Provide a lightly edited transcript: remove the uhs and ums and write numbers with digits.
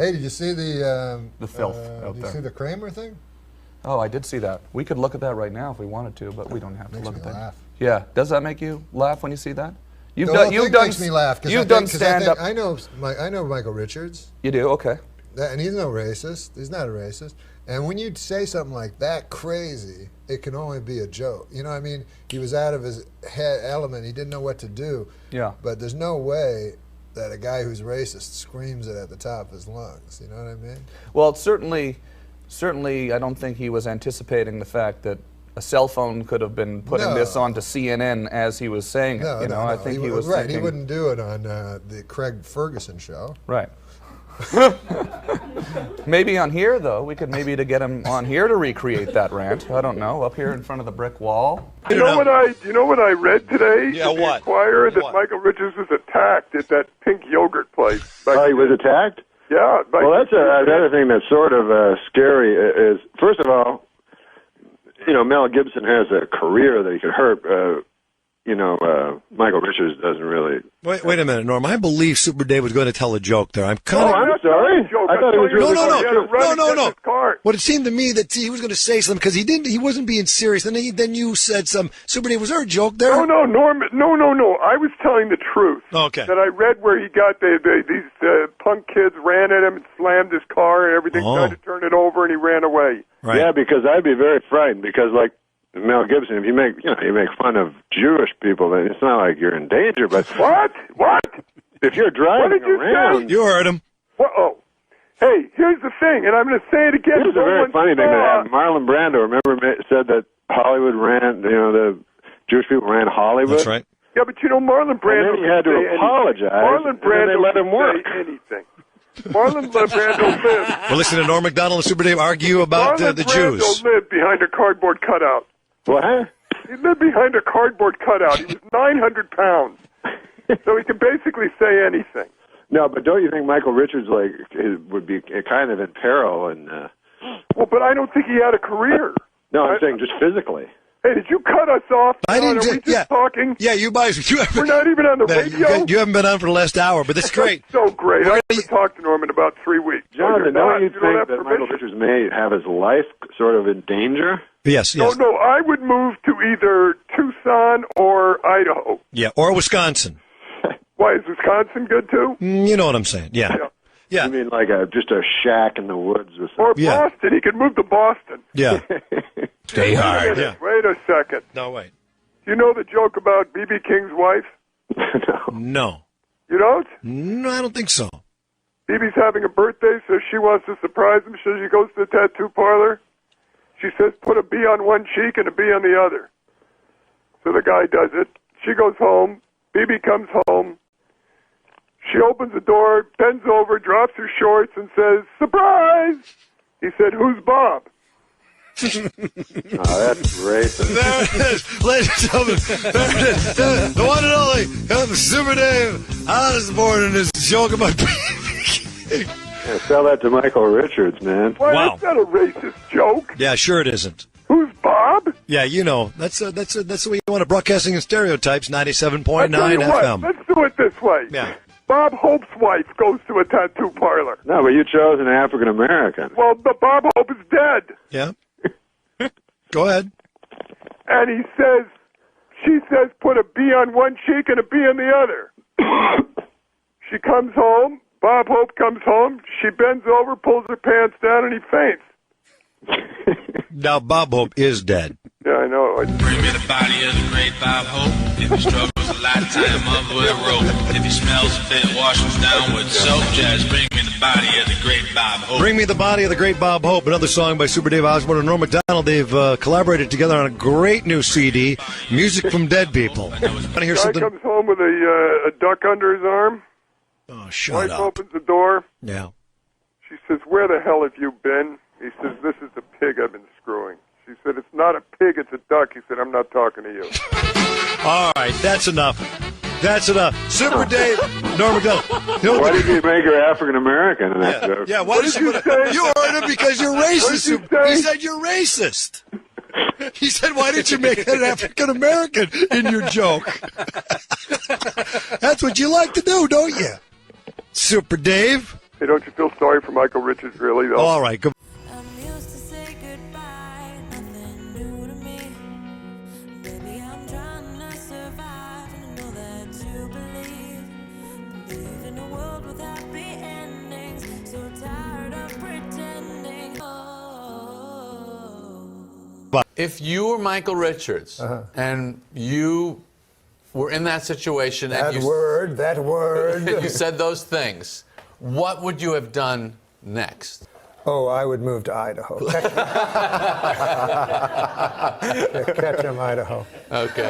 Hey, did you see the filth out did there. you see the Kramer thing? Oh, I did see that. We could look at that right now if we wanted to, but we don't have to Makes look me at that. laugh. Yeah, does that make you laugh when you see that? You've done makes me laugh. You've done stand up. I know Michael Richards. You do, okay. And he's no racist. He's not a racist. And when you say something like that crazy, it can only be a joke. You know what I mean? He was out of his head element. He didn't know what to do. Yeah. But there's no way that a guy who's racist screams it at the top of his lungs. You know what I mean? Well, certainly, I don't think he was anticipating the fact that a cell phone could have been putting this onto CNN as he was saying it. No, I think he was right. thinking, He wouldn't do it on the Craig Ferguson show. Right. Maybe on here, though. We could maybe to get him on here to recreate that rant. I don't know. Up here in front of the brick wall. You know what I read today? Yeah, in the what? Inquirer that What? Michael Richards was attacked at that pink yogurt place. Oh, he was attacked? Yeah. Well, that's another thing that's sort of scary is, first of all, Mel Gibson has a career that he could hurt. Michael Richards doesn't really. Wait a minute, Norm. I believe Super Dave was going to tell a joke there. I'm Oh, kind of. I'm sorry. I thought it was really No. What it seemed to me that he was going to say something because he wasn't being serious. And then you said Super Dave, was there a joke there? No, Norm. No. I was telling the truth. Okay. That I read where he got these punk kids ran at him and slammed his car and everything, tried to turn it over, and he ran away. Right. Yeah, because I'd be very frightened because, like Mel Gibson, if you make fun of Jewish people, then it's not like you're in danger. But What? if you're driving What did you around, You heard him. Oh. Hey, here's the thing, and I'm going to say it again. This is a very funny thing that Marlon Brando, said that Hollywood ran, the Jewish people ran Hollywood. That's right. Yeah, but Marlon Brando. And then he had to apologize. Marlon Brando and then they let him work. Say anything. Marlon Brando lived. We're listening to Norm Macdonald and Super Dave argue about Marlon the Brando Jews. lived behind a cardboard cutout. What? He lived behind a cardboard cutout. He was 900 pounds, so he could basically say anything. No, but don't you think Michael Richards would be kind of in peril? And Well, but I don't think he had a career. no, I'm saying just physically. Hey, did you cut us off? I didn't. Are we just talking? Yeah, you guys. We're not even on the radio. You haven't been on for the last hour, but that's great. So great. I haven't talked to Norm in about 3 weeks. Jonathan, don't you think have that permission? Michael Richards may have his life sort of in danger? Yes. No, I would move to either Tucson or Idaho. Yeah, or Wisconsin. Why, is Wisconsin good too? You know what I'm saying? Yeah. You mean like just a shack in the woods or something? Or Boston. He could move to Boston. Yeah. Stay hard. Wait a minute. Wait a second. No, wait. You know the joke about B.B. King's wife? No. You don't? No, I don't think so. B.B.'s having a birthday, so she wants to surprise him, so she goes to the tattoo parlor. She says, put a B on one cheek and a B on the other. So the guy does it. She goes home. B.B. comes home. She opens the door, bends over, drops her shorts, and says, surprise! He said, who's Bob? Oh, that's racist. There it is, ladies and gentlemen. There it is. The one and only Super Dave Osborne and his joke about Yeah, sell that to Michael Richards, man. Why, Wow. that's not a racist joke. Yeah, sure it isn't. Who's Bob? Yeah, that's the way you want to broadcasting in stereotypes. 97.9 I tell you what, FM. let's do it this way. Yeah. Bob Hope's wife goes to a tattoo parlor. No, but you chose an African American. Well, but Bob Hope is dead. Yeah. Go ahead. And she says, put a B on one cheek and a B on the other. She comes home. Bob Hope comes home. She bends over, pulls her pants down, and he faints. Now, Bob Hope is dead. Yeah, I know. Bring me the body of the great Bob Hope. If he struggles a lot, tie him up with a rope. If he smells a bit, wash him down with soap. Jazz, bring me the body of the great Bob Hope. Bring Me the Body of the Great Bob Hope, another song by Super Dave Osborne and Norm Macdonald. They've collaborated together on a great new CD, Music from Dead People. Want to hear Guy something? comes home with a duck under his arm. Oh, shut Wife up. opens the door. Yeah. She says, where the hell have you been? He says, this is the pig I've been screwing. She said, it's not a pig, it's a duck. He said, I'm not talking to you. All right, that's enough. That's enough. Super Dave, Norm Macdonald. Why did you make her African American in that joke? Yeah, why did you say? You heard him because you're racist. What did you say? He said you're racist. He said, why didn't you make it an African American in your joke? That's what you like to do, don't you? Super Dave. Hey, don't you feel sorry for Michael Richards, really, though? All right, good. I'm used to say goodbye, nothing new to me. Baby, I'm trying to survive, and I know that you believe in a world with happy endings. So tired of pretending. Oh. If you were Michael Richards and you were in that situation and That word. you said those things, what would you have done next? Oh, I would move to Idaho. Ketchum, Idaho. Okay.